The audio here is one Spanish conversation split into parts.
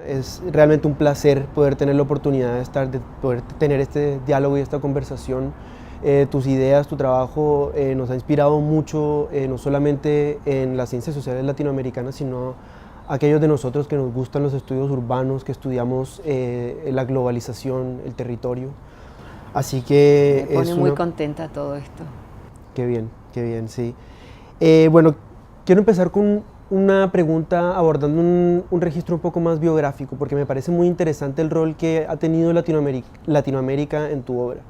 Es realmente un placer poder tener la oportunidad de poder tener este diálogo y esta conversación. Tus ideas, tu trabajo nos ha inspirado mucho, no solamente en las ciencias sociales latinoamericanas, sino a aquellos de nosotros que nos gustan los estudios urbanos, que estudiamos la globalización, el territorio. Así que me pone muy contenta todo esto. Qué bien, sí. Bueno, quiero empezar con una pregunta abordando un registro un poco más biográfico, porque me parece muy interesante el rol que ha tenido Latinoamérica en tu obra.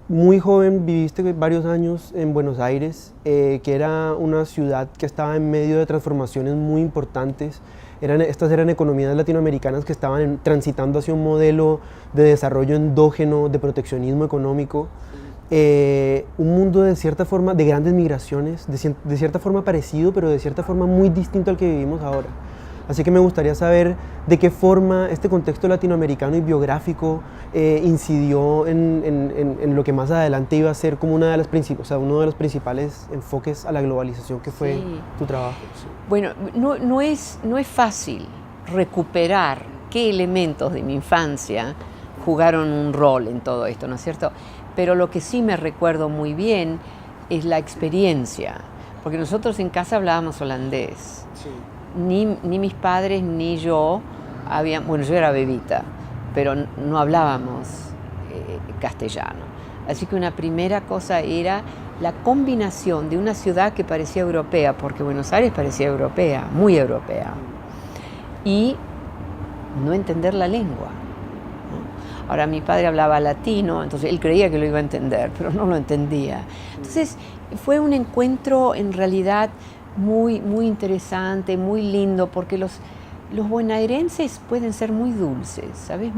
Muy joven viviste varios años en Buenos Aires, que era una ciudad que estaba en medio de transformaciones muy importantes. Estas eran economías latinoamericanas que estaban transitando hacia un modelo de desarrollo endógeno, de proteccionismo económico. Un mundo de cierta forma de grandes migraciones, de cierta forma parecido, pero de cierta forma muy distinto al que vivimos ahora. Así que me gustaría saber de qué forma este contexto latinoamericano y biográfico incidió en lo que más adelante iba a ser como uno de los principales enfoques a la globalización que fue tu trabajo. Sí. Bueno, no es fácil recuperar qué elementos de mi infancia jugaron un rol en todo esto, ¿no es cierto? Pero lo que sí me recuerdo muy bien es la experiencia, porque nosotros en casa hablábamos holandés. Sí. Ni mis padres ni yo bueno, yo era bebita, pero no hablábamos castellano. Así que una primera cosa era la combinación de una ciudad que parecía europea, porque Buenos Aires parecía europea, muy europea, y no entender la lengua. Ahora, mi padre hablaba latino, entonces él creía que lo iba a entender, pero no lo entendía. Entonces, fue un encuentro en realidad muy, muy interesante, muy lindo, porque los bonaerenses pueden ser muy dulces, ¿sabes?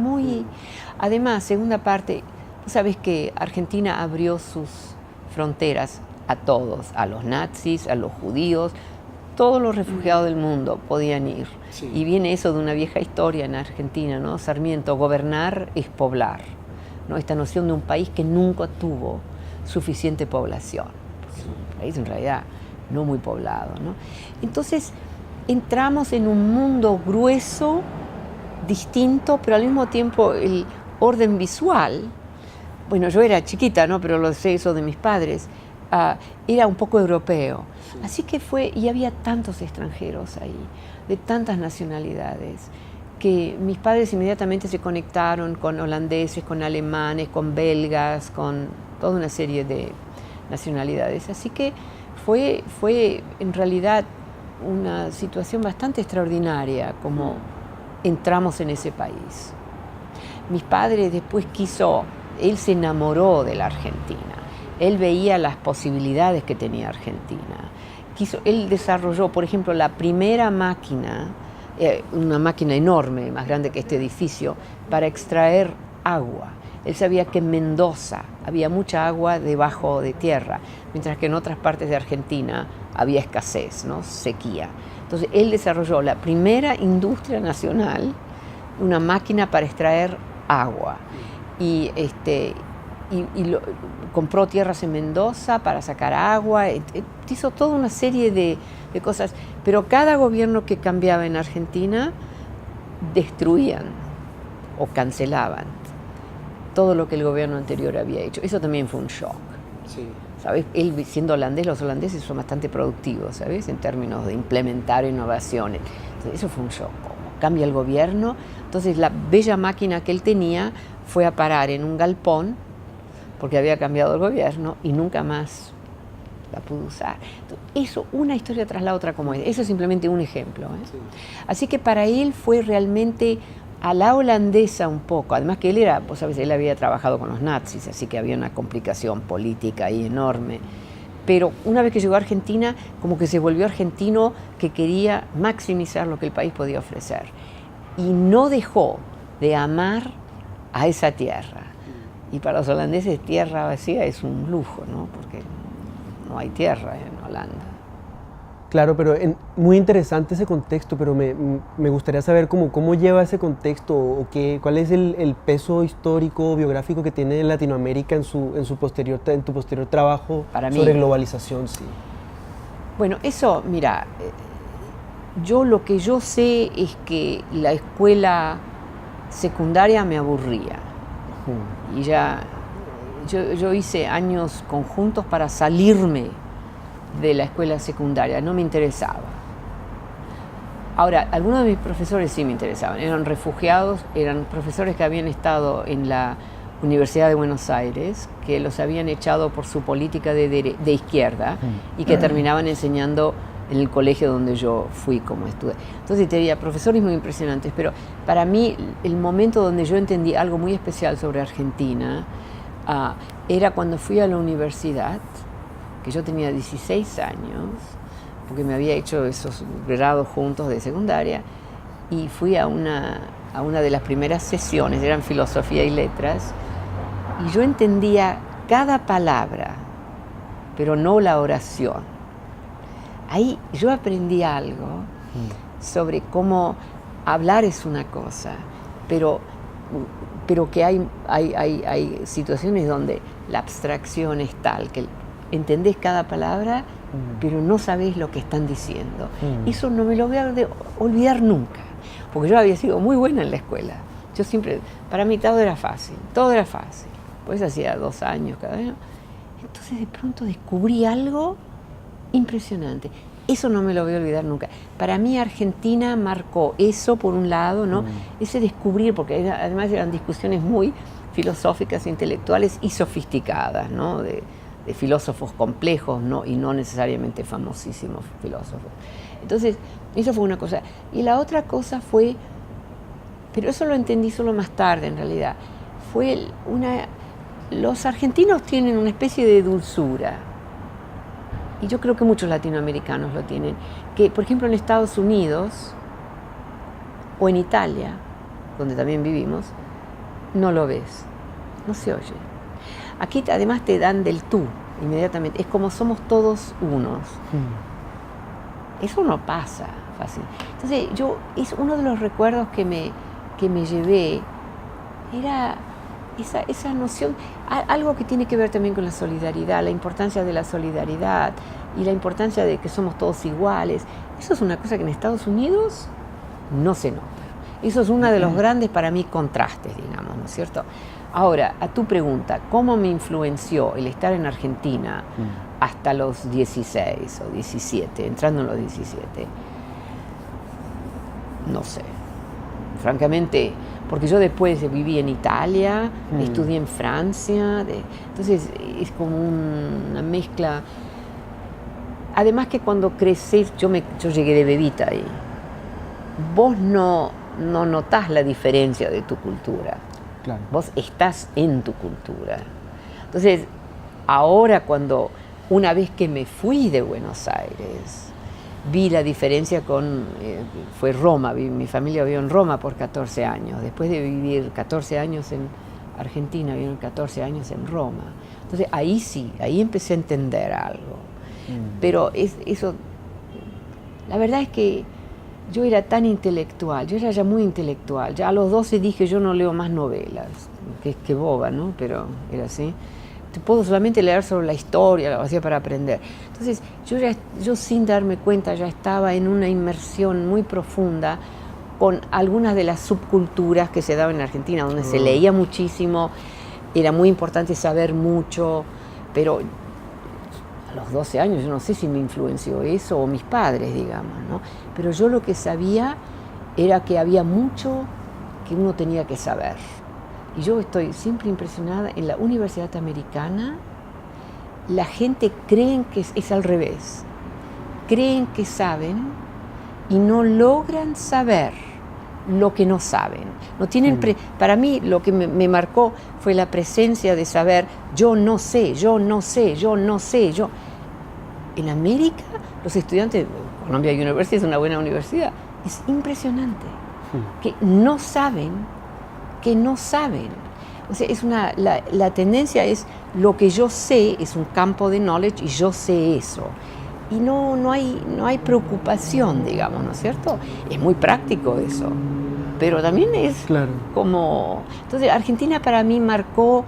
Además, segunda parte, sabes que Argentina abrió sus fronteras a todos, a los nazis, a los judíos, todos los refugiados del mundo podían ir. Sí. Y viene eso de una vieja historia en Argentina, ¿no? Sarmiento, gobernar es poblar, ¿no? Esta noción de un país que nunca tuvo suficiente población. Es un país en realidad no muy poblado, ¿no? Entonces entramos en un mundo grueso, distinto, pero al mismo tiempo el orden visual, bueno, yo era chiquita, ¿no? Pero lo sé eso de mis padres, era un poco europeo. Sí. Así que y había tantos extranjeros ahí, de tantas nacionalidades, que mis padres inmediatamente se conectaron con holandeses, con alemanes, con belgas, con toda una serie de nacionalidades. Así que fue en realidad una situación bastante extraordinaria como entramos en ese país. Mis padres después él se enamoró de la Argentina. Él veía las posibilidades que tenía Argentina. Él desarrolló, por ejemplo, la primera máquina, una máquina enorme, más grande que este edificio, para extraer agua. Él sabía que en Mendoza había mucha agua debajo de tierra, mientras que en otras partes de Argentina había escasez, ¿no? Sequía. Entonces, él desarrolló la primera industria nacional, una máquina para extraer agua. Compró tierras en Mendoza para sacar agua, hizo toda una serie de cosas, pero cada gobierno que cambiaba en Argentina destruían o cancelaban todo lo que el gobierno anterior había hecho. Eso también fue un shock. Sí. ¿Sabes? Él siendo holandés, los holandeses son bastante productivos, ¿sabes? En términos de implementar innovaciones. Entonces, eso fue un shock. Como cambia el gobierno, entonces la bella máquina que él tenía fue a parar en un galpón porque había cambiado el gobierno y nunca más la pudo usar. Entonces, eso, una historia tras la otra como es. Eso es simplemente un ejemplo, ¿eh? Sí. Así que para él fue realmente a la holandesa un poco. Además que vos sabés, él había trabajado con los nazis, así que había una complicación política ahí enorme. Pero una vez que llegó a Argentina, como que se volvió argentino que quería maximizar lo que el país podía ofrecer. Y no dejó de amar a esa tierra. Y para los holandeses tierra vacía es un lujo, ¿no? Porque no hay tierra en Holanda. Claro, pero muy interesante ese contexto, pero me gustaría saber cómo lleva ese contexto o cuál es el peso histórico, biográfico que tiene Latinoamérica en tu posterior trabajo sobre globalización. Sí. Bueno, eso, mira, lo que yo sé es que la escuela secundaria me aburría. Y ya yo hice años conjuntos para salirme de la escuela secundaria, no me interesaba. Ahora, algunos de mis profesores sí me interesaban, eran refugiados, eran profesores que habían estado en la Universidad de Buenos Aires, que los habían echado por su política de izquierda y que terminaban enseñando en el colegio donde yo fui como estudiante. Entonces tenía profesores muy impresionantes, pero para mí el momento donde yo entendí algo muy especial sobre Argentina era cuando fui a la universidad, que yo tenía 16 años, porque me había hecho esos grados juntos de secundaria, y fui a una de las primeras sesiones, eran filosofía y letras, y yo entendía cada palabra, pero no la oración. Ahí yo aprendí algo sobre cómo hablar es una cosa, pero que hay situaciones donde la abstracción es tal que entendés cada palabra, pero no sabés lo que están diciendo. Eso no me lo voy a olvidar nunca, porque yo había sido muy buena en la escuela. Yo siempre, para mí todo era fácil. Pues hacía 2 años cada año. Entonces de pronto descubrí algo impresionante. Eso no me lo voy a olvidar nunca. Para mí Argentina marcó eso por un lado, ¿no? Ese descubrir, porque además eran discusiones muy filosóficas, intelectuales y sofisticadas, ¿no? De filósofos complejos, ¿no? Y no necesariamente famosísimos filósofos. Entonces, eso fue una cosa. Y la otra cosa fue, pero eso lo entendí solo más tarde en realidad, fue los argentinos tienen una especie de dulzura, y yo creo que muchos latinoamericanos lo tienen, que por ejemplo en Estados Unidos o en Italia, donde también vivimos, no lo ves, no se oye. Aquí además te dan del tú inmediatamente, es como somos todos unos. Eso no pasa fácil. Entonces es uno de los recuerdos que me llevé, era esa noción, algo que tiene que ver también con la solidaridad, la importancia de la solidaridad y la importancia de que somos todos iguales. Eso es una cosa que en Estados Unidos no se nota. Eso es uno de los grandes para mí contrastes, digamos, ¿no es cierto? Ahora, a tu pregunta, ¿cómo me influenció el estar en Argentina hasta los 16 o 17, entrando en los 17? No sé, francamente, porque yo después viví en Italia, estudié en Francia, entonces es como una mezcla. Además que cuando creces, yo llegué de bebita ahí, vos no notás la diferencia de tu cultura. Claro. Vos estás en tu cultura. Entonces, ahora una vez que me fui de Buenos Aires, vi la diferencia fue Roma, mi familia vivió en Roma por 14 años, después de vivir 14 años en Argentina, vivieron 14 años en Roma. Entonces, ahí empecé a entender algo. Pero eso, la verdad es que yo era tan intelectual, yo era ya muy intelectual. Ya a los 12 dije, yo no leo más novelas, que boba, ¿no? Pero era así. Puedo solamente leer sobre la historia, lo hacía para aprender. Entonces, yo sin darme cuenta ya estaba en una inmersión muy profunda con algunas de las subculturas que se daban en Argentina, donde se leía muchísimo, era muy importante saber mucho, pero a los 12 años yo no sé si me influenció eso o mis padres, digamos, ¿no? Pero yo lo que sabía era que había mucho que uno tenía que saber. Y yo estoy siempre impresionada en la Universidad Americana, la gente creen que es al revés, creen que saben y no logran saber lo que no saben. No tienen para mí lo que me marcó fue la presencia de saber, yo no sé. En América, los estudiantes, Columbia University es una buena universidad, es impresionante, que no saben. O sea, la tendencia es lo que yo sé, es un campo de knowledge y yo sé eso. Y no hay preocupación, digamos, ¿no es cierto? Es muy práctico eso, pero también es como... Entonces, Argentina para mí marcó,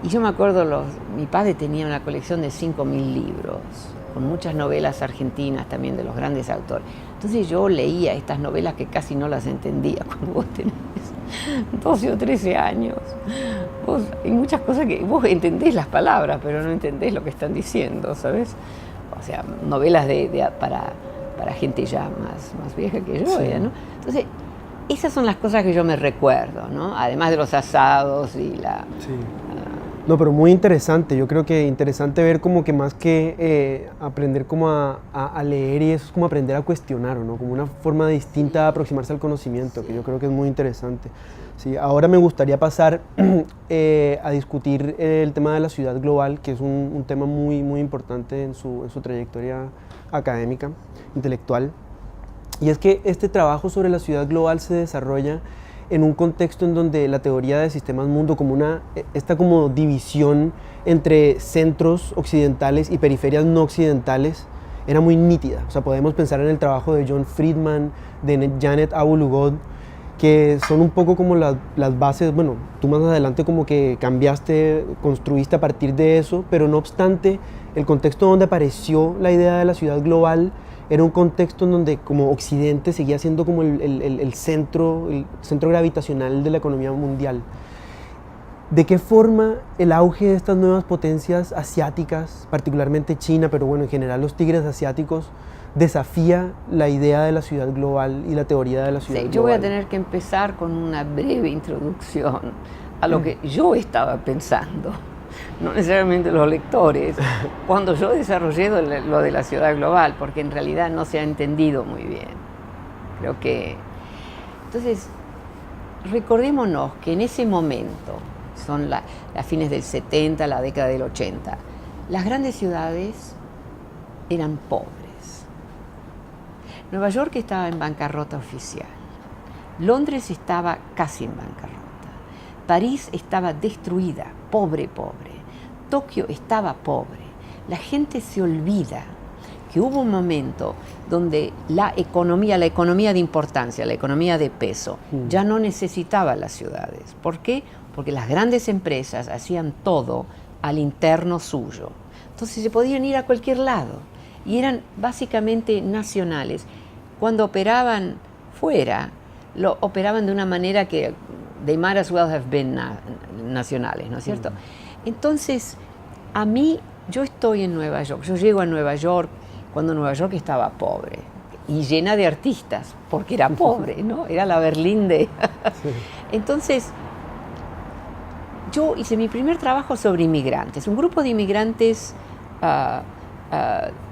y yo me acuerdo, mi padre tenía una colección de 5.000 libros, con muchas novelas argentinas también de los grandes autores. Entonces yo leía estas novelas que casi no las entendía cuando vos tenés 12 o 13 años. Hay muchas cosas que vos entendés las palabras, pero no entendés lo que están diciendo, ¿sabes? O sea, novelas para gente ya más vieja que yo, Sí. ¿no? Entonces, esas son las cosas que yo me recuerdo, ¿no? Además de los asados y Sí. No, pero muy interesante. Yo creo que interesante ver como que más que aprender como a leer y eso es como aprender a cuestionar, ¿no? Como una forma distinta de aproximarse al conocimiento, que yo creo que es muy interesante. Sí, ahora me gustaría pasar a discutir el tema de la ciudad global, que es un tema muy importante en su trayectoria académica, intelectual. Y es que este trabajo sobre la ciudad global se desarrolla en un contexto en donde la teoría de sistemas mundo, como esta como división entre centros occidentales y periferias no occidentales, era muy nítida. O sea, podemos pensar en el trabajo de John Friedman, de Janet Abu-Lughod, que son un poco como las bases. Bueno, tú más adelante como que cambiaste, construiste a partir de eso, pero no obstante, el contexto donde apareció la idea de la ciudad global era un contexto en donde como Occidente seguía siendo como el centro gravitacional de la economía mundial. ¿De qué forma el auge de estas nuevas potencias asiáticas, particularmente China, pero bueno, en general los tigres asiáticos, desafía la idea de la ciudad global y la teoría de la ciudad global? Yo voy a tener que empezar con una breve introducción a lo que yo estaba pensando, no necesariamente los lectores, cuando yo desarrollé lo de la ciudad global, porque en realidad no se ha entendido muy bien. Creo que... Entonces, recordémonos que en ese momento, son las fines del 70, la década del 80, las grandes ciudades eran pobres. Nueva York estaba en bancarrota oficial. Londres estaba casi en bancarrota. París estaba destruida, pobre. Tokio estaba pobre. La gente se olvida que hubo un momento donde la economía de importancia, la economía de peso, ya no necesitaba las ciudades. ¿Por qué? Porque las grandes empresas hacían todo al interno suyo. Entonces se podían ir a cualquier lado y eran básicamente nacionales. Cuando operaban fuera, lo operaban de una manera que they might as well have been nacionales, ¿no es cierto? Entonces, a mí, yo estoy en Nueva York, yo llego a Nueva York cuando Nueva York estaba pobre y llena de artistas, porque era pobre, ¿no? Era la Berlín de... Sí. Entonces, yo hice mi primer trabajo sobre inmigrantes, un grupo de inmigrantes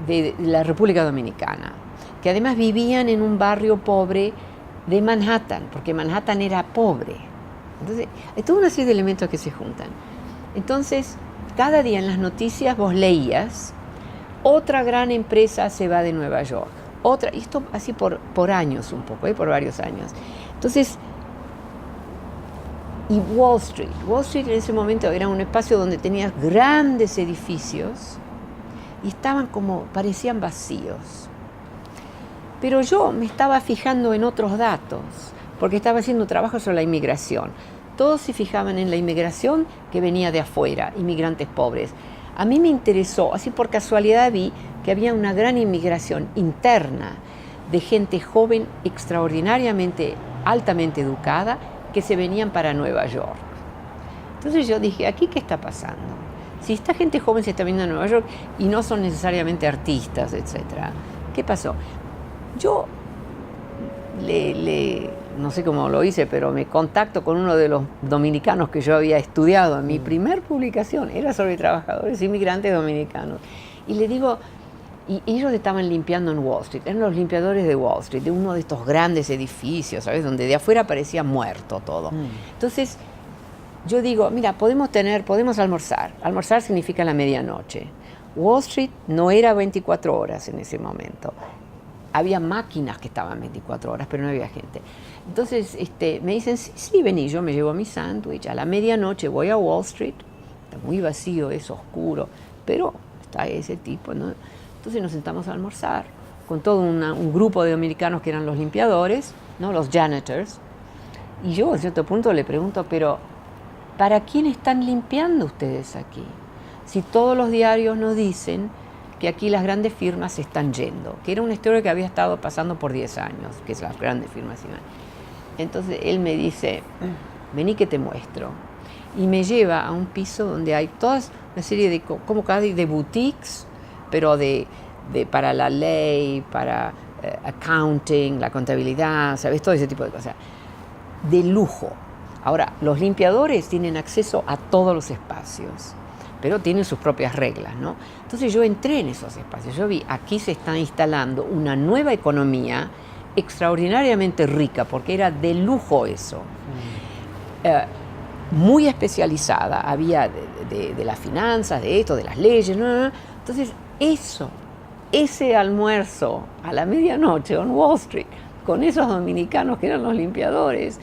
de la República Dominicana, que además vivían en un barrio pobre de Manhattan, porque Manhattan era pobre. Entonces, hay toda una serie de elementos que se juntan. Entonces, cada día en las noticias vos leías, otra gran empresa se va de Nueva York, y esto así por años un poco, por varios años. Entonces, y Wall Street en ese momento era un espacio donde tenías grandes edificios y parecían vacíos. Pero yo me estaba fijando en otros datos, porque estaba haciendo trabajo sobre la inmigración. Todos se fijaban en la inmigración que venía de afuera, inmigrantes pobres. A mí me interesó, así por casualidad vi que había una gran inmigración interna de gente joven, extraordinariamente, altamente educada, que se venían para Nueva York. Entonces yo dije, ¿aquí qué está pasando? Si esta gente joven se está viniendo a Nueva York y no son necesariamente artistas, etc., ¿qué pasó? Yo no sé cómo lo hice, pero me contacto con uno de los dominicanos que yo había estudiado. Mi primer publicación era sobre trabajadores inmigrantes dominicanos. Y le digo, y ellos estaban limpiando en Wall Street, eran los limpiadores de Wall Street, de uno de estos grandes edificios, ¿sabes? Donde de afuera parecía muerto todo. Entonces, yo digo, mira, podemos almorzar. Almorzar significa la medianoche. Wall Street no era 24 horas en ese momento. Había máquinas que estaban 24 horas, pero no había gente. Entonces me dicen, sí, vení, yo me llevo mi sándwich. A la medianoche voy a Wall Street, está muy vacío, es oscuro, pero está ese tipo, ¿no? Entonces nos sentamos a almorzar con todo un grupo de dominicanos que eran los limpiadores, ¿no? Los janitors. Y yo a cierto punto le pregunto, pero ¿para quién están limpiando ustedes aquí? Si todos los diarios nos dicen que aquí las grandes firmas se están yendo, que era una historia que había estado pasando por 10 años, que es las grandes firmas. Entonces él me dice, vení que te muestro. Y me lleva a un piso donde hay toda una serie de, como casi de boutiques, pero para la ley, para accounting, la contabilidad, ¿sabes? Todo ese tipo de cosas. De lujo. Ahora, los limpiadores tienen acceso a todos los espacios, pero tienen sus propias reglas, ¿no? Entonces yo entré en esos espacios. Yo vi, aquí se está instalando una nueva economía extraordinariamente rica, porque era de lujo eso. Muy especializada, había de las finanzas, de esto, de las leyes, ¿no? Entonces ese almuerzo a la medianoche en Wall Street, con esos dominicanos que eran los limpiadores,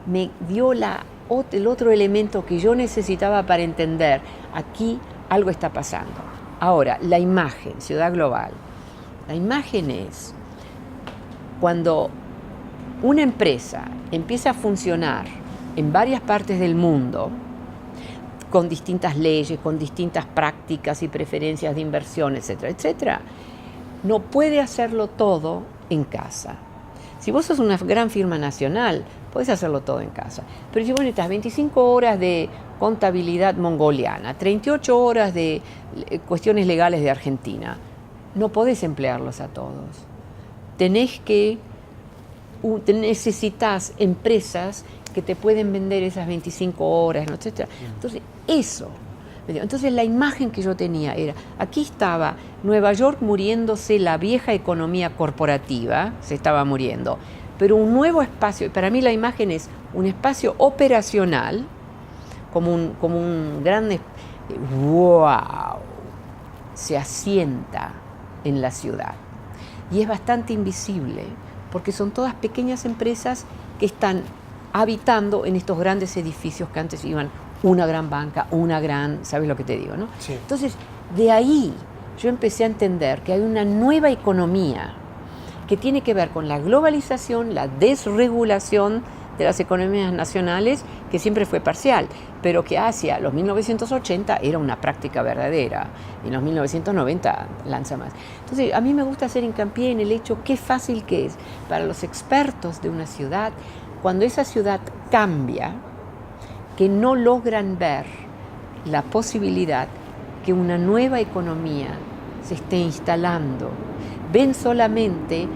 me dio el otro elemento que yo necesitaba para entender, aquí algo está pasando. Ahora, la imagen, ciudad global. La imagen es cuando una empresa empieza a funcionar en varias partes del mundo, con distintas leyes, con distintas prácticas y preferencias de inversión, etcétera, etcétera, no puede hacerlo todo en casa. Si vos sos una gran firma nacional, podés hacerlo todo en casa. Pero si vos necesitas 25 horas de contabilidad mongoliana, 38 horas de cuestiones legales de Argentina, no podés emplearlos a todos. Necesitas empresas que te pueden vender esas 25 horas, ¿no? Etcétera. Entonces, entonces la imagen que yo tenía era, aquí estaba Nueva York muriéndose, la vieja economía corporativa se estaba muriendo, pero un nuevo espacio, para mí la imagen es un espacio operacional, como un gran, wow, se asienta en la ciudad. Y es bastante invisible, porque son todas pequeñas empresas que están habitando en estos grandes edificios que antes iban una gran banca, ¿sabes lo que te digo, no? Sí. Entonces, de ahí yo empecé a entender que hay una nueva economía que tiene que ver con la globalización, la desregulación de las economías nacionales, que siempre fue parcial, pero que hacia los 1980 era una práctica verdadera, y en los 1990 lanza más. Entonces, a mí me gusta hacer hincapié en el hecho qué fácil que es para los expertos de una ciudad, cuando esa ciudad cambia, que no logran ver la posibilidad que una nueva economía se esté instalando. Ven solamente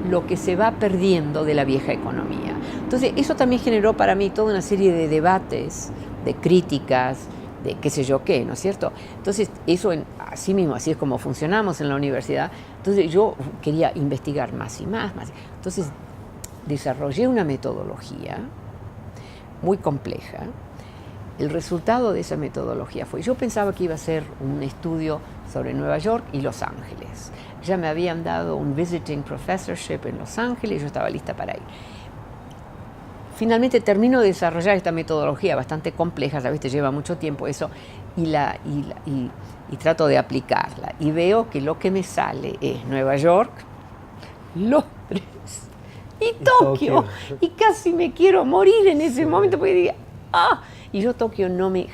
lo que se va perdiendo de la vieja economía. Entonces, eso también generó para mí toda una serie de debates, de críticas, de qué sé yo qué, ¿no es cierto? Entonces, eso así mismo, así es como funcionamos en la universidad. Entonces, yo quería investigar más y más. Entonces, desarrollé una metodología muy compleja. El resultado de esa metodología fue, yo pensaba que iba a ser un estudio sobre Nueva York y Los Ángeles. Ya me habían dado un visiting professorship en Los Ángeles y yo estaba lista para ir. Finalmente termino de desarrollar esta metodología bastante compleja, ¿sabes? Te lleva mucho tiempo eso, y trato de aplicarla. Y veo que lo que me sale es Nueva York, Londres y Tokio. Y casi me quiero morir en ese momento porque digo, y yo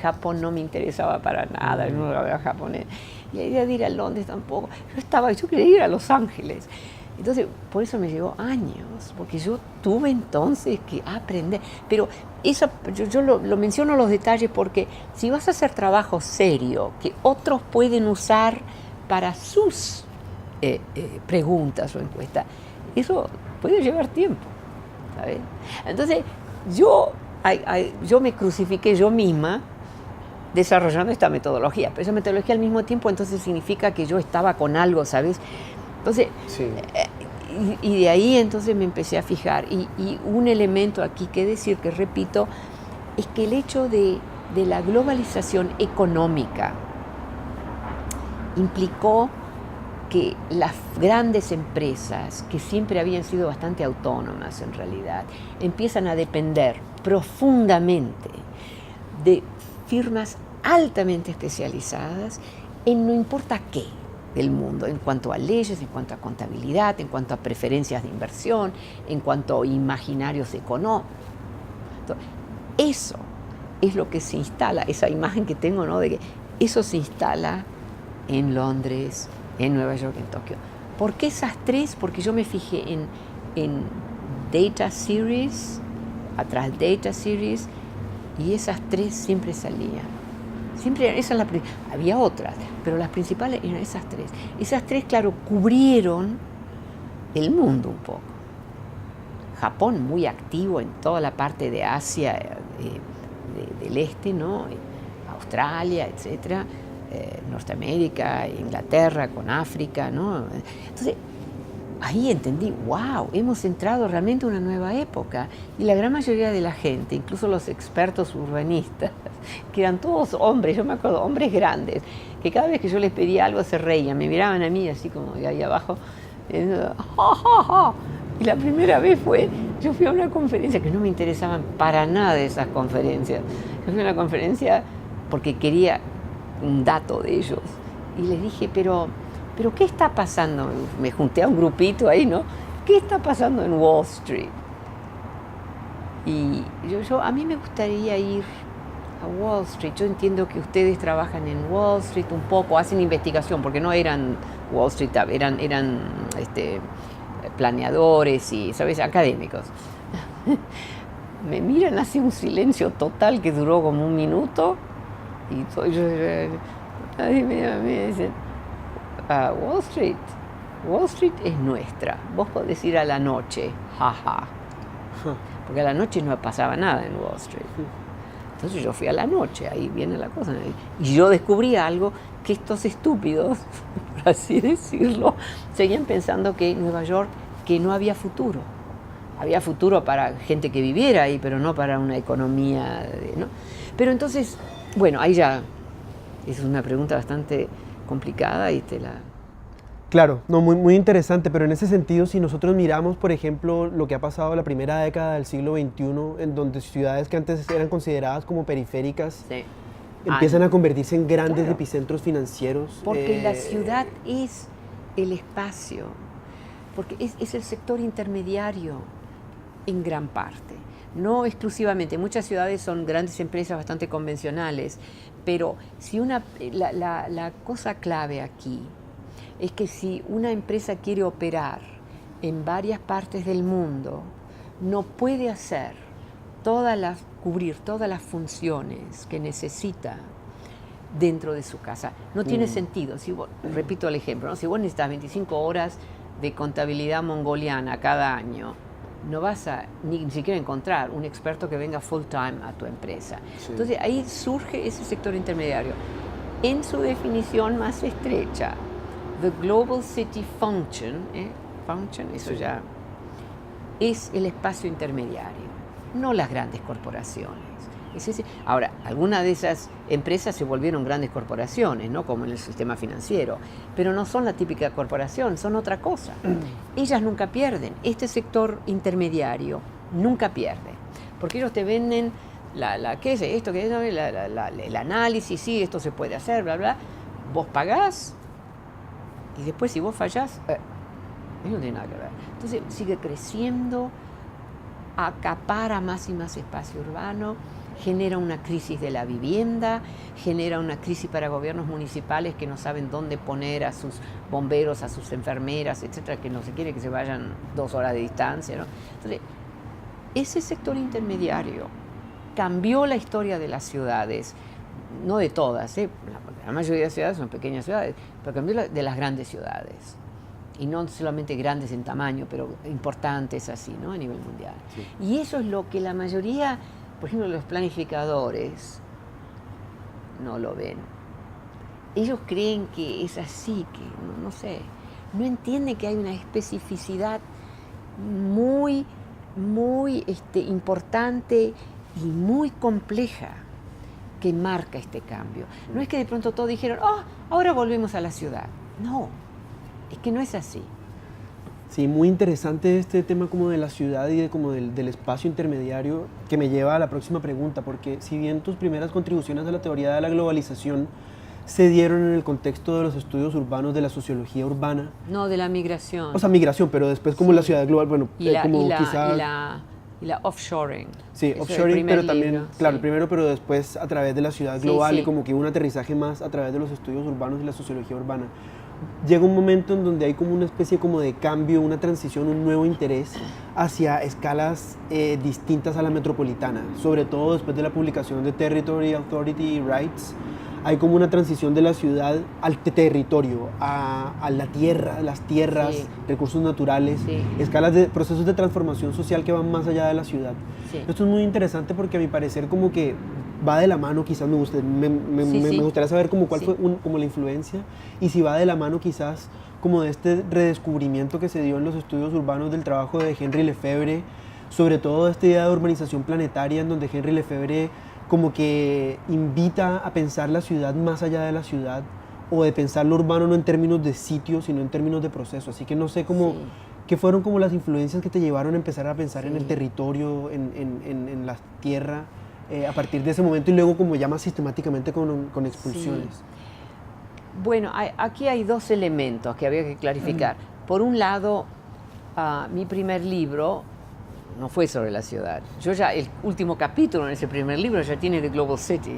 Japón no me interesaba para nada, yo no hablaba japonés. Y la idea de ir a Londres tampoco. Yo quería ir a Los Ángeles. Entonces, por eso me llevó años, porque yo tuve entonces que aprender. Pero eso, yo lo menciono los detalles porque si vas a hacer trabajo serio, que otros pueden usar para sus preguntas o encuestas, eso puede llevar tiempo, ¿sabes? Entonces, yo me crucifiqué yo misma desarrollando esta metodología, pero esa metodología al mismo tiempo entonces significa que yo estaba con algo, ¿sabes? Entonces, sí. Y de ahí entonces me empecé a fijar, y un elemento aquí que decir, que repito, es que el hecho de la globalización económica implicó que las grandes empresas, que siempre habían sido bastante autónomas en realidad, empiezan a depender profundamente de firmas altamente especializadas en no importa qué del mundo, en cuanto a leyes, en cuanto a contabilidad, en cuanto a preferencias de inversión, en cuanto a imaginarios económicos. Entonces, eso es lo que se instala, esa imagen que tengo, ¿no? De que eso se instala en Londres, en Nueva York, en Tokio. ¿Por qué esas tres? Porque yo me fijé en Data Series, atrás Data Series, y esas tres siempre salían. Siempre, había otras, pero las principales eran esas tres. Esas tres, claro, cubrieron el mundo un poco. Japón muy activo en toda la parte de Asia del este, ¿no? Australia, etcétera, Norteamérica, Inglaterra con África, ¿no? Entonces, ahí entendí, wow, hemos entrado realmente a una nueva época. Y la gran mayoría de la gente, incluso los expertos urbanistas, que eran todos hombres, yo me acuerdo, hombres grandes, que cada vez que yo les pedía algo se reían, me miraban a mí así como de ahí abajo, ja, ja, ja. Y la primera vez yo fui a una conferencia que no me interesaban para nada de esas conferencias. Yo fui a una conferencia porque quería un dato de ellos. Y les dije, pero ¿qué está pasando? Me junté a un grupito ahí, ¿no? ¿Qué está pasando en Wall Street? Y a mí me gustaría ir a Wall Street. Yo entiendo que ustedes trabajan en Wall Street un poco, hacen investigación, porque no eran Wall Street, eran planeadores y, ¿sabes?, académicos. Me miran así un silencio total que duró como un minuto y me dicen, Wall Street es nuestra, vos podés ir a la noche, jaja. Porque a la noche no pasaba nada en Wall Street. Entonces yo fui a la noche, ahí viene la cosa. Y yo descubrí algo que estos estúpidos, por así decirlo, seguían pensando que en Nueva York que no había futuro. Había futuro para gente que viviera ahí, pero no para una economía, ¿no? Pero entonces, bueno, ahí ya es una pregunta bastante complicada y Claro, no, muy, muy interesante, pero en ese sentido, si nosotros miramos, por ejemplo, lo que ha pasado en la primera década del siglo XXI, en donde ciudades que antes eran consideradas como periféricas, sí, empiezan a convertirse en grandes, claro, epicentros financieros. Porque la ciudad es el espacio, porque es el sector intermediario en gran parte. No exclusivamente, muchas ciudades son grandes empresas bastante convencionales, pero si la cosa clave aquí es que si una empresa quiere operar en varias partes del mundo, no puede cubrir todas las funciones que necesita dentro de su casa. No tiene sentido. Repito el ejemplo, ¿no? Si vos necesitas 25 horas de contabilidad mongoliana cada año, no vas a ni siquiera encontrar un experto que venga full time a tu empresa. Sí. Entonces ahí surge ese sector intermediario. En su definición más estrecha, The Global City Function, eso sí, ya es el espacio intermediario, no las grandes corporaciones. Ahora, algunas de esas empresas se volvieron grandes corporaciones, ¿no? Como en el sistema financiero, pero no son la típica corporación, son otra cosa. Ellas nunca pierden. Este sector intermediario nunca pierde, porque ellos te venden ¿qué es esto? ¿Qué es? El análisis, sí, esto se puede hacer, bla, bla. Vos pagás y después si vos fallás, no tiene nada que ver. Entonces sigue creciendo, acapara más y más espacio urbano, genera una crisis de la vivienda, genera una crisis para gobiernos municipales que no saben dónde poner a sus bomberos, a sus enfermeras, etcétera, que no se quiere que se vayan 2 horas de distancia, ¿no? Entonces, ese sector intermediario cambió la historia de las ciudades, no de todas, la mayoría de las ciudades son pequeñas ciudades, pero cambió de las grandes ciudades. Y no solamente grandes en tamaño, pero importantes así, ¿no? A nivel mundial. Sí. Y eso es lo que la mayoría, por ejemplo, los planificadores no lo ven. Ellos creen que es así, que no sé, no entienden que hay una especificidad muy, muy importante y muy compleja que marca este cambio. No es que de pronto todos dijeron, ahora volvemos a la ciudad. No, es que no es así. Sí, muy interesante este tema como de la ciudad y como del espacio intermediario, que me lleva a la próxima pregunta, porque si bien tus primeras contribuciones a la teoría de la globalización se dieron en el contexto de los estudios urbanos de la sociología urbana. No, de la migración. O sea, migración, pero después como sí, la ciudad global, bueno, y la offshoring. Sí, eso offshoring, pero también, libro, claro, sí, el primero, pero después a través de la ciudad global, sí, sí, y como que un aterrizaje más a través de los estudios urbanos y la sociología urbana. llega un momento en donde hay como una especie como de cambio, una transición, un nuevo interés hacia escalas distintas a la metropolitana, sobre todo después de la publicación de Territory, Authority, Rights. Hay como una transición de la ciudad al territorio, a la tierra, las tierras, Sí. recursos naturales, Sí. escalas de procesos de transformación social que van más allá de la ciudad. Sí. Esto es muy interesante porque a mi parecer como que va de la mano, quizás me Sí. gustaría saber como cuál Sí. fue como la influencia y si va de la mano quizás como de este redescubrimiento que se dio en los estudios urbanos del trabajo de Henry Lefebvre, sobre todo esta idea de urbanización planetaria en donde Henry Lefebvre como que invita a pensar la ciudad más allá de la ciudad o de pensar lo urbano no en términos de sitio, sino en términos de proceso. Así que no sé cómo, Sí. qué fueron como las influencias que te llevaron a empezar a pensar en el Sí. territorio, en la tierra, a partir de ese momento y luego como ya más sistemáticamente con expulsiones. Bueno, aquí hay dos elementos que había que clarificar. Por un lado, mi primer libro no fue sobre la ciudad. Yo ya, el último capítulo en ese primer libro ya tiene The Global City,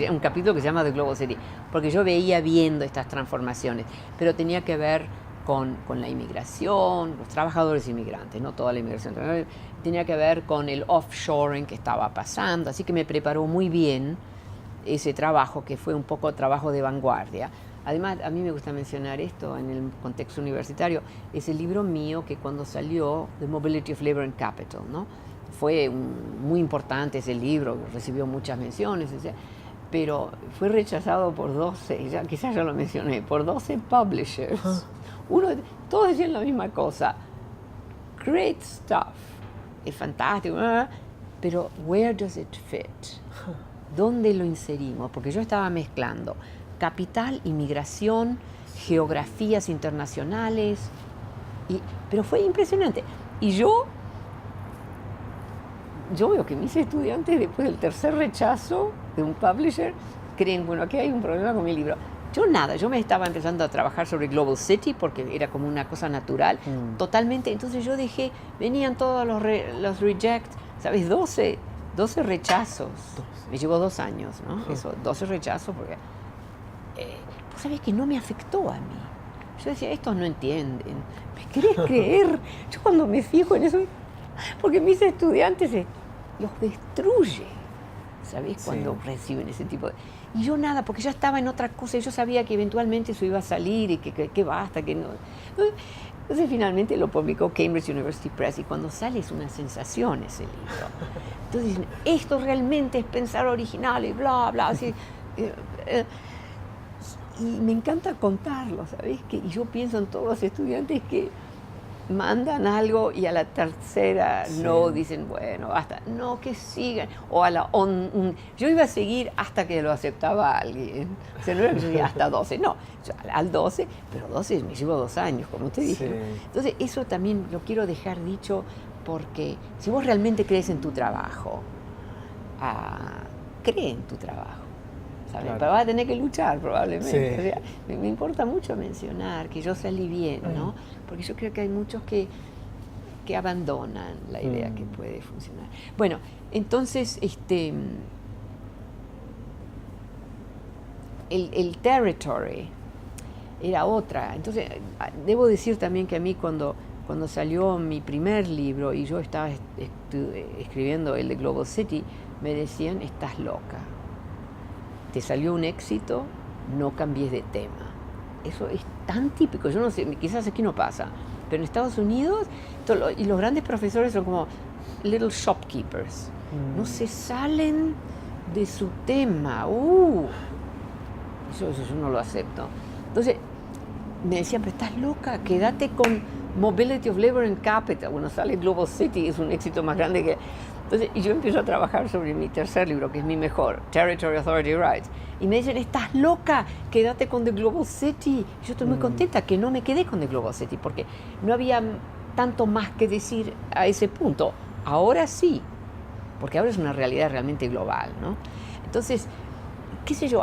un capítulo que se llama The Global City, porque yo veía viendo estas transformaciones, pero tenía que ver con la inmigración, los trabajadores inmigrantes, no toda la inmigración, tenía que ver con el offshoring que estaba pasando, así que me preparó muy bien ese trabajo, que fue un poco trabajo de vanguardia. Además, a mí me gusta mencionar esto en el contexto universitario, es el libro mío que cuando salió, The Mobility of Labor and Capital, ¿no? Fue muy importante ese libro, recibió muchas menciones, pero fue rechazado por 12, quizás ya lo mencioné, por 12 publishers. Todos decían la misma cosa, great stuff, es fantástico, pero where does it fit? ¿Dónde lo inserimos? Porque yo estaba mezclando capital, inmigración, geografías internacionales, pero fue impresionante. Y yo veo que mis estudiantes, después del tercer rechazo de un publisher, creen, bueno, aquí hay un problema con mi libro. Yo me estaba empezando a trabajar sobre Global City porque era como una cosa natural, totalmente. Entonces yo dejé, venían todos los rejects, ¿sabes? 12 rechazos. Me llevó 2 años, ¿no? Eso, 12 rechazos porque... pues sabes que no me afectó a mí. Yo decía, estos no entienden. ¿Me querés creer? Yo cuando me fijo en eso, porque mis estudiantes los destruye, ¿sabes? Cuando reciben ese tipo de... Y yo nada, porque ya estaba en otra cosa y yo sabía que eventualmente eso iba a salir y que basta, que no... Entonces finalmente lo publicó Cambridge University Press y cuando sale es una sensación ese libro. Entonces dicen, esto realmente es pensar original y bla, bla, así... Y me encanta contarlo, ¿sabes? Y yo pienso en todos los estudiantes que mandan algo y a la tercera no dicen, bueno, basta, no, que sigan. O a la yo iba a seguir hasta que lo aceptaba alguien. O sea, no era que yo iba hasta 12, no, yo al 12, pero 12 me llevo 2 años, como te dije. ¿No? Entonces, eso también lo quiero dejar dicho porque si vos realmente crees en tu trabajo, cree en tu trabajo. ¿Sabes? Claro. Pero vas a tener que luchar probablemente. Sí. O sea, me importa mucho mencionar que yo salí bien, ¿no? Porque yo creo que hay muchos que abandonan la idea que puede funcionar. Bueno, entonces el territory era otra. Entonces, debo decir también que a mí cuando salió mi primer libro y yo estaba escribiendo el de Global City, me decían, estás loca. Te salió un éxito, no cambies de tema. Eso es tan típico, yo no sé, quizás aquí no pasa, pero en Estados Unidos, y los grandes profesores son como little shopkeepers, no se salen de su tema. Eso yo no lo acepto. Entonces, me decían, pero estás loca, quédate con Mobility of Labor and Capital. Bueno, sale Global City, es un éxito más grande que... Entonces, y yo empiezo a trabajar sobre mi tercer libro, que es mi mejor, Territory, Authority, Rights. Y me dicen, estás loca, quédate con The Global City. Yo estoy muy contenta que no me quedé con The Global City, porque no había tanto más que decir a ese punto. Ahora sí, porque ahora es una realidad realmente global, ¿no? Entonces, qué sé yo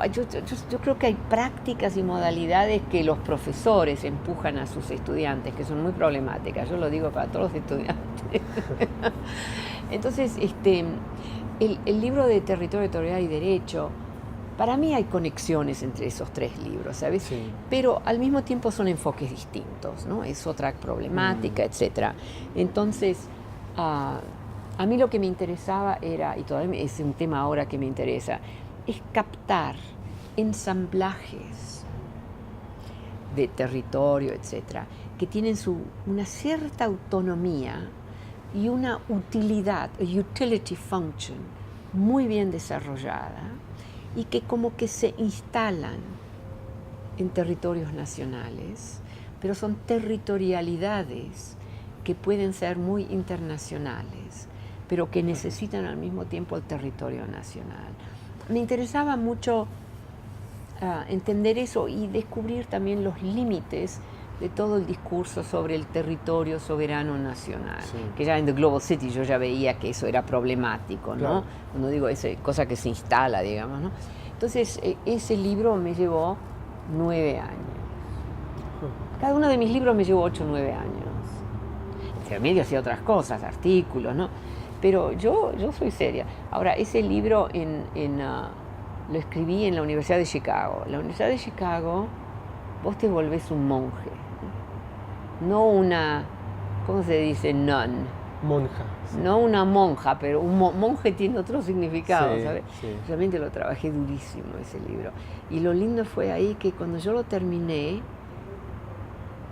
creo que hay prácticas y modalidades que los profesores empujan a sus estudiantes, que son muy problemáticas. Yo lo digo para todos los estudiantes. Entonces, el libro de Territorio, Autoridad y Derecho Para mí hay conexiones entre esos tres libros, ¿sabes? Sí. Pero al mismo tiempo son enfoques distintos, ¿no? Es otra problemática, etc. Entonces, a mí lo que me interesaba era, y todavía es un tema ahora que me interesa, es captar ensamblajes de territorio, etcétera, que tienen una cierta autonomía y una utilidad, a utility function, muy bien desarrollada y que como que se instalan en territorios nacionales, pero son territorialidades que pueden ser muy internacionales, pero que necesitan al mismo tiempo el territorio nacional. Me interesaba mucho entender eso y descubrir también los límites de todo el discurso sobre el territorio soberano nacional, sí. Que ya en The Global City yo ya veía que eso era problemático, ¿no? Claro. Cuando digo esa cosa que se instala, digamos, ¿no? Entonces ese libro me llevó 9 años. Cada uno de mis libros me llevó 8 o 9 años. Entre medio hacía otras cosas, artículos, ¿no? Pero yo soy seria. Ahora, ese libro lo escribí en la Universidad de Chicago. La Universidad de Chicago, vos te volvés un monje. No una, ¿cómo se dice? Nun. Monja. Sí. No una monja, pero un monje tiene otro significado, sí, ¿sabes? Sí. Realmente lo trabajé durísimo ese libro. Y lo lindo fue ahí que cuando yo lo terminé,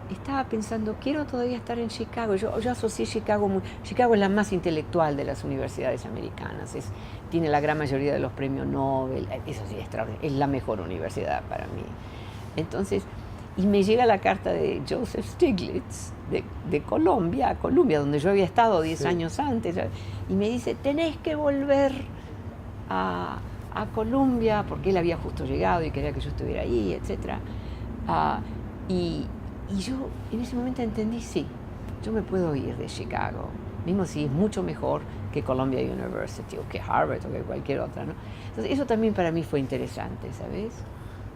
estaba pensando, quiero todavía estar en Chicago. Yo asocié Chicago, Chicago es la más intelectual de las universidades americanas, tiene la gran mayoría de los premios Nobel, eso sí, es la mejor universidad para mí. Entonces, y me llega la carta de Joseph Stiglitz de Colombia, a Columbia, donde yo había estado 10 años antes, y me dice, tenés que volver a Colombia, porque él había justo llegado y quería que yo estuviera ahí, etc. Y yo en ese momento entendí, sí, yo me puedo ir de Chicago, mismo si es mucho mejor que Columbia University o que Harvard o que cualquier otra, ¿no? Entonces eso también para mí fue interesante, ¿sabes?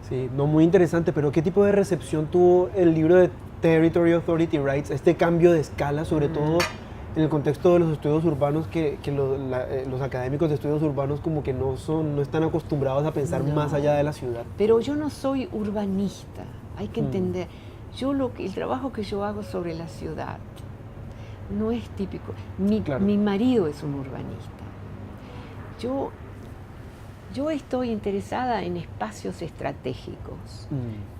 Sí, no, muy interesante, pero ¿qué tipo de recepción tuvo el libro de Territory Authority Rights, este cambio de escala, sobre todo en el contexto de los estudios urbanos, que los académicos de estudios urbanos como que no están acostumbrados a pensar más allá de la ciudad? Pero yo no soy urbanista, hay que entender. El trabajo que yo hago sobre la ciudad no es típico. Mi marido es un urbanista. Yo estoy interesada en espacios estratégicos,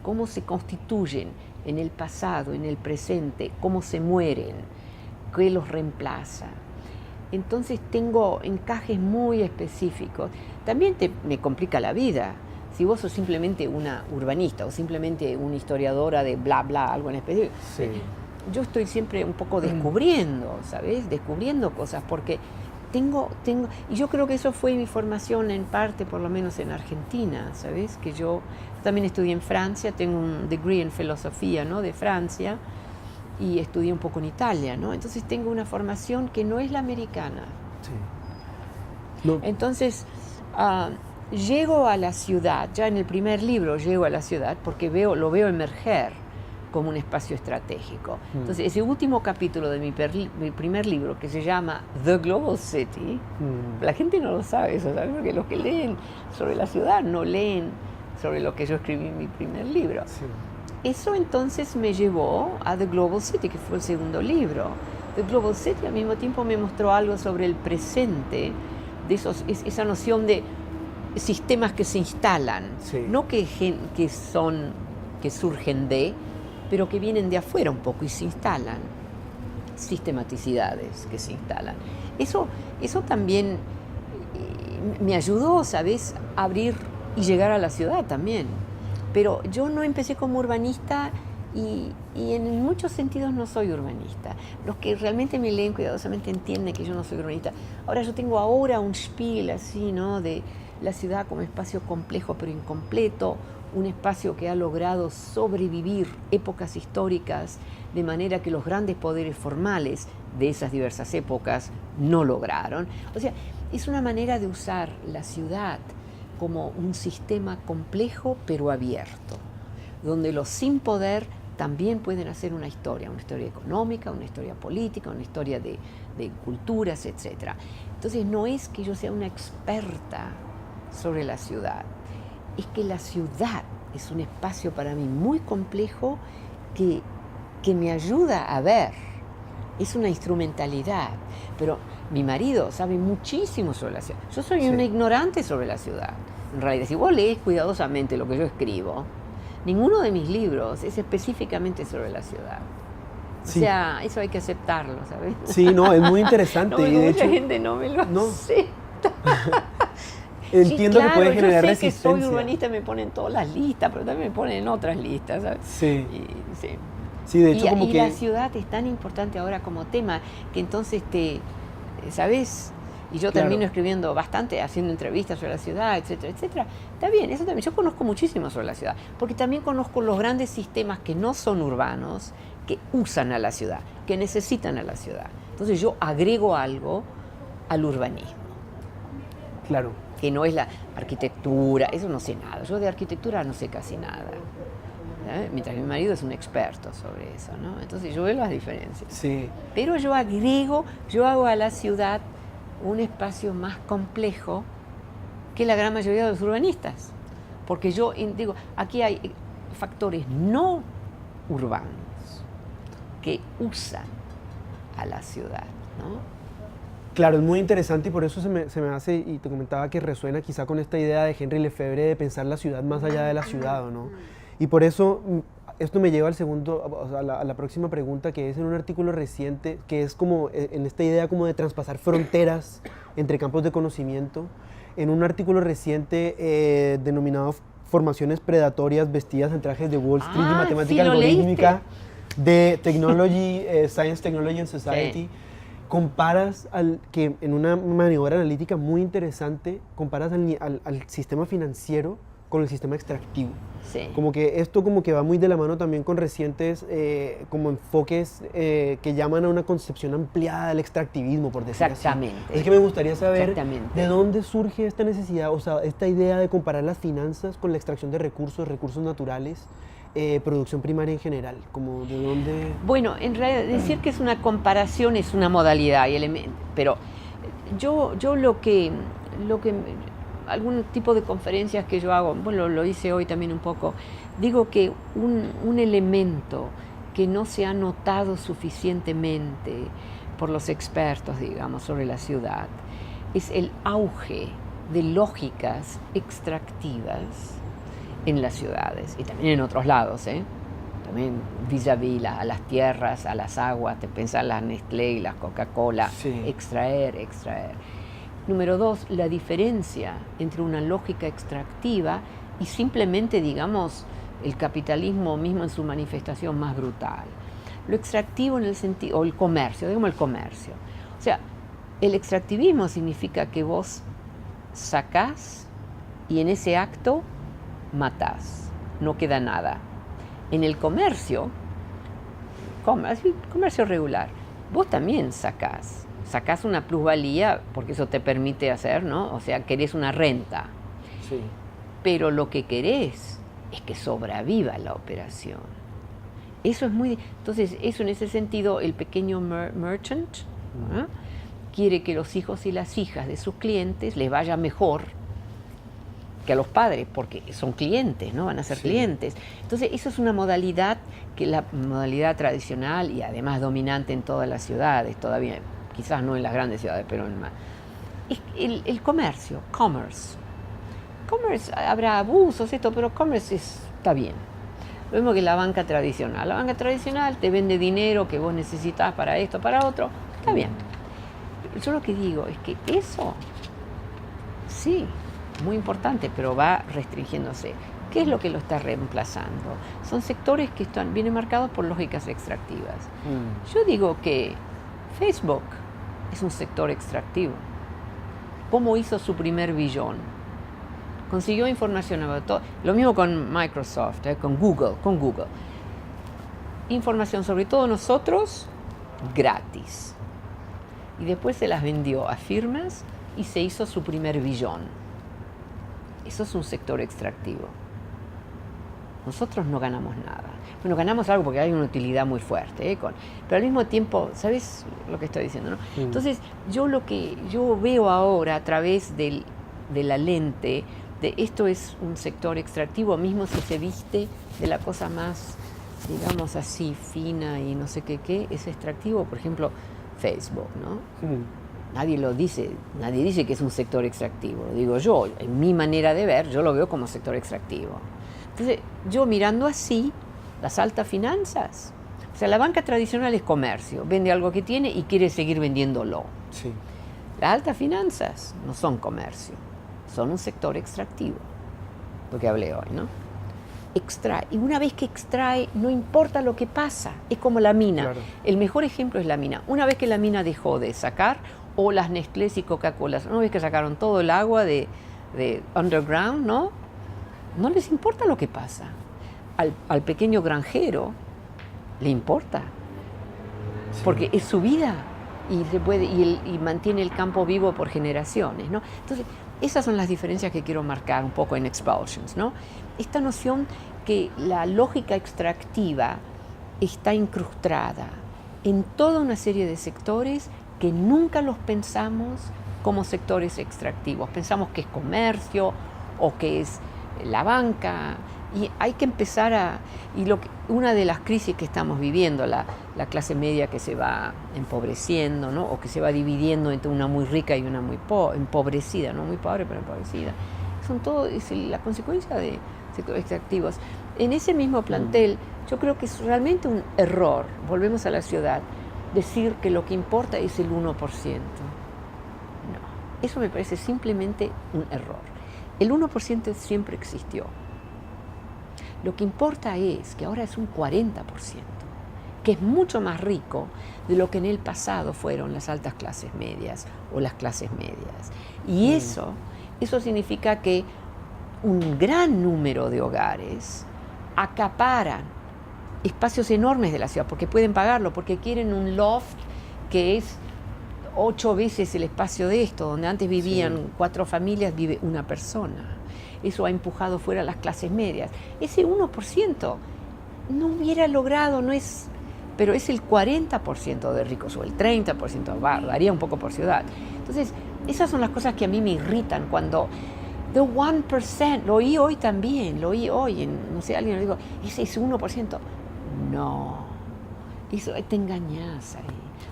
cómo se constituyen en el pasado, en el presente, cómo se mueren, qué los reemplaza. Entonces tengo encajes muy específicos. También me complica la vida. Si vos sos simplemente una urbanista o simplemente una historiadora de bla, bla, algo en específico, yo estoy siempre un poco descubriendo, ¿sabes? Descubriendo cosas, porque y yo creo que eso fue mi formación en parte, por lo menos en Argentina, ¿sabes? Que yo también estudié en Francia, tengo un degree en filosofía, ¿no? De Francia, y estudié un poco en Italia, ¿no? Entonces tengo una formación que no es la americana. Sí. No. Entonces, llego a la ciudad, ya en el primer libro llego a la ciudad porque lo veo emerger como un espacio estratégico. Entonces, ese último capítulo de mi primer libro, que se llama The Global City, la gente no lo sabe eso, ¿sabes? Porque los que leen sobre la ciudad no leen sobre lo que yo escribí en mi primer libro. Sí. Eso entonces me llevó a The Global City, que fue el segundo libro. The Global City al mismo tiempo me mostró algo sobre el presente, esa noción de sistemas que se instalan, no que surgen pero que vienen de afuera un poco y se instalan, sistematicidades que se instalan. Eso también me ayudó, ¿sabes?, a abrir y llegar a la ciudad también. Pero yo no empecé como urbanista y en muchos sentidos no soy urbanista. Los que realmente me leen cuidadosamente entienden que yo no soy urbanista. Ahora yo tengo un spiel así, ¿no?, de la ciudad como espacio complejo pero incompleto, un espacio que ha logrado sobrevivir épocas históricas de manera que los grandes poderes formales de esas diversas épocas no lograron. O sea, es una manera de usar la ciudad como un sistema complejo pero abierto, donde los sin poder también pueden hacer una historia económica, una historia política, una historia de culturas, etc. Entonces no es que yo sea una experta sobre la ciudad, es que la ciudad es un espacio para mí muy complejo que me ayuda a ver. Es una instrumentalidad, pero mi marido sabe muchísimo sobre la ciudad. Yo soy una ignorante sobre la ciudad. En realidad, si vos lees cuidadosamente lo que yo escribo, ninguno de mis libros es específicamente sobre la ciudad. Sí. O sea, eso hay que aceptarlo, ¿sabes? Sí, no, es muy interesante. No, y de mucha hecho, gente no me lo acepta. Entiendo que puede generar yo sé resistencia. que soy urbanista, me ponen todas las listas, pero también me ponen otras listas, ¿sabes? Sí. Sí. Sí, de hecho, y la ciudad es tan importante ahora como tema que entonces ¿sabes? Y yo termino escribiendo bastante, haciendo entrevistas sobre la ciudad, etcétera, etcétera. Está bien, eso también. Yo conozco muchísimo sobre la ciudad, porque también conozco los grandes sistemas que no son urbanos, que usan a la ciudad, que necesitan a la ciudad. Entonces yo agrego algo al urbanismo. Claro. Que no es la arquitectura, eso no sé nada. Yo de arquitectura no sé casi nada. ¿Sabes? Mientras mi marido es un experto sobre eso, ¿no? Entonces yo veo las diferencias. Sí. Pero yo hago a la ciudad un espacio más complejo que la gran mayoría de los urbanistas. Porque yo digo, aquí hay factores no urbanos que usan a la ciudad, ¿no? Claro, es muy interesante y por eso se me hace, y te comentaba que resuena quizá con esta idea de Henry Lefebvre de pensar la ciudad más allá de la ciudad, ¿no? Y por eso esto me lleva al segundo, o sea, a la próxima pregunta, que es en un artículo reciente, que es como en esta idea como de traspasar fronteras entre campos de conocimiento, en un artículo reciente denominado Formaciones predatorias vestidas en trajes de Wall Street y matemática algorítmica de Science, Technology and Society. Sí. Comparas que en una maniobra analítica muy interesante, comparas al sistema financiero con el sistema extractivo. Sí. Como que esto como que va muy de la mano también con recientes como enfoques que llaman a una concepción ampliada del extractivismo, por decir Exactamente. así. Es que me gustaría saber de dónde surge esta necesidad, o sea, esta idea de comparar las finanzas con la extracción de recursos naturales, producción primaria en general, como de dónde... Bueno, en realidad decir que es una comparación es una modalidad y elemento, pero yo lo que algún tipo de conferencias que yo hago, bueno, lo hice hoy también un poco, digo que un elemento que no se ha notado suficientemente por los expertos, digamos, sobre la ciudad, es el auge de lógicas extractivas en las ciudades y también en otros lados, también vis-a-vis a las tierras, a las aguas, te pensás las Nestlé y las Coca-Cola, sí. extraer. Número 2, la diferencia entre una lógica extractiva y simplemente, digamos, el capitalismo mismo en su manifestación más brutal. Lo extractivo en el sentido, o el comercio, digamos el comercio. O sea, el extractivismo significa que vos sacás y en ese acto matás, no queda nada. En el comercio regular, vos también sacás una plusvalía porque eso te permite hacer, ¿no? O sea, querés una renta. Sí. Pero lo que querés es que sobreviva la operación. Eso es muy... Entonces, eso en ese sentido, el pequeño merchant quiere que los hijos y las hijas de sus clientes les vaya mejor que a los padres, porque son clientes, ¿no? Van a ser clientes. Entonces, eso es una modalidad que es la modalidad tradicional y además dominante en todas las ciudades, todavía, quizás no en las grandes ciudades, pero en más. El comercio, commerce, habrá abusos, pero commerce está bien. Lo mismo que la banca tradicional. La banca tradicional te vende dinero que vos necesitas para esto, para otro, está bien. Yo lo que digo es que eso, sí, muy importante, pero va restringiéndose. ¿Qué es lo que lo está reemplazando? Son sectores que vienen marcados por lógicas extractivas. Yo digo que Facebook es un sector extractivo. ¿Cómo hizo su primer billón? Consiguió información about todo. Lo mismo con Microsoft, con Google. Información sobre todos nosotros gratis. Y después se las vendió a firmas y se hizo su primer billón. Eso es un sector extractivo. Nosotros no ganamos nada. Bueno, ganamos algo porque hay una utilidad muy fuerte, pero al mismo tiempo, ¿sabes lo que estoy diciendo, no? Entonces, yo lo que yo veo ahora a través de la lente de esto es un sector extractivo, mismo si se viste de la cosa más, digamos así, fina y no sé qué, es extractivo. Por ejemplo, Facebook, ¿no? Nadie lo dice, nadie dice que es un sector extractivo. Lo digo yo, en mi manera de ver, yo lo veo como sector extractivo. Entonces, yo mirando así, las altas finanzas, o sea, la banca tradicional es comercio, vende algo que tiene y quiere seguir vendiéndolo. Sí. Las altas finanzas no son comercio, son un sector extractivo, lo que hablé hoy, ¿no? Extrae, y una vez que extrae, no importa lo que pasa, es como la mina. Claro. El mejor ejemplo es la mina. Una vez que la mina dejó de sacar, o las Nestlé y Coca-Cola, una vez que sacaron todo el agua de underground, ¿no? No les importa lo que pasa. Al pequeño granjero le importa, Sí. porque es su vida y se puede y mantiene el campo vivo por generaciones, ¿no? Entonces, esas son las diferencias que quiero marcar un poco en Expulsions, ¿no? Esta noción que la lógica extractiva está incrustada en toda una serie de sectores que nunca los pensamos como sectores extractivos. Pensamos que es comercio o que es la banca, y hay que empezar a... una de las crisis que estamos viviendo, la clase media que se va empobreciendo, ¿no? O que se va dividiendo entre una muy rica y una muy empobrecida, no muy pobre, pero empobrecida. Son todo, es la consecuencia de sectores extractivos. En ese mismo plantel, yo creo que es realmente un error, volvemos a la ciudad, decir que lo que importa es el 1%. No, eso me parece simplemente un error. El 1% siempre existió. Lo que importa es que ahora es un 40%, que es mucho más rico de lo que en el pasado fueron las altas clases medias o las clases medias. Y eso significa que un gran número de hogares acaparan espacios enormes de la ciudad porque pueden pagarlo, porque quieren un loft que es 8 veces el espacio de esto, donde antes vivían 4 familias, vive una persona. Eso ha empujado fuera a las clases medias. Ese 1% no hubiera logrado, pero es el 40% de ricos o el 30%, varía un poco por ciudad. Entonces, esas son las cosas que a mí me irritan cuando the 1%, lo oí hoy también, no sé, alguien lo dijo, ese es 1%. No, eso te engañas ahí.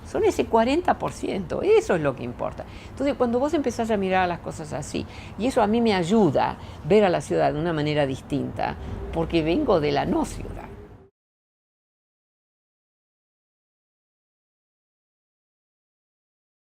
Son ese 40%, eso es lo que importa. Entonces, cuando vos empezás a mirar las cosas así, y eso a mí me ayuda a ver a la ciudad de una manera distinta, porque vengo de la no ciudad.